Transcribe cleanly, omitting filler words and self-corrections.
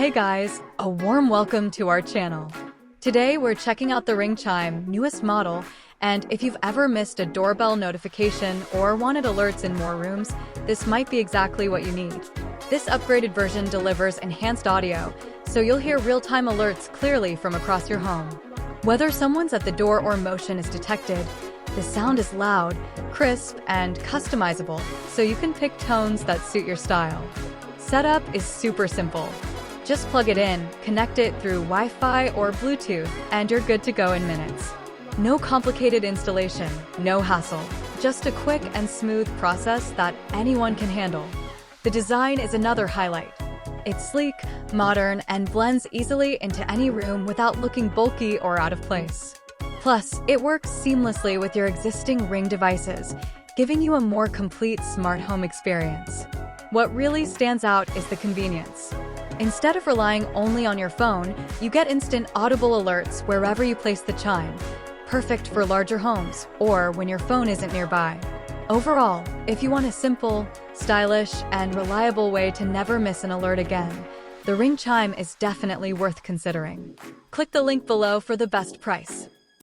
Hey guys, a warm welcome to our channel. Today we're checking out the Ring Chime newest model, and if you've ever missed a doorbell notification or wanted alerts in more rooms, this might be exactly what you need. This upgraded version delivers enhanced audio, so you'll hear real-time alerts clearly from across your home. Whether someone's at the door or motion is detected, the sound is loud, crisp, and customizable, so you can pick tones that suit your style. Setup is super simple. Just plug it in, connect it through Wi-Fi or Bluetooth, and you're good to go in minutes. No complicated installation, no hassle, just a quick and smooth process that anyone can handle. The design is another highlight. It's sleek, modern, and blends easily into any room without looking bulky or out of place. Plus, it works seamlessly with your existing Ring devices, giving you a more complete smart home experience. What really stands out is the convenience. Instead of relying only on your phone, you get instant audible alerts wherever you place the chime, perfect for larger homes or when your phone isn't nearby. Overall, if you want a simple, stylish, and reliable way to never miss an alert again, the Ring Chime is definitely worth considering. Click the link below for the best price.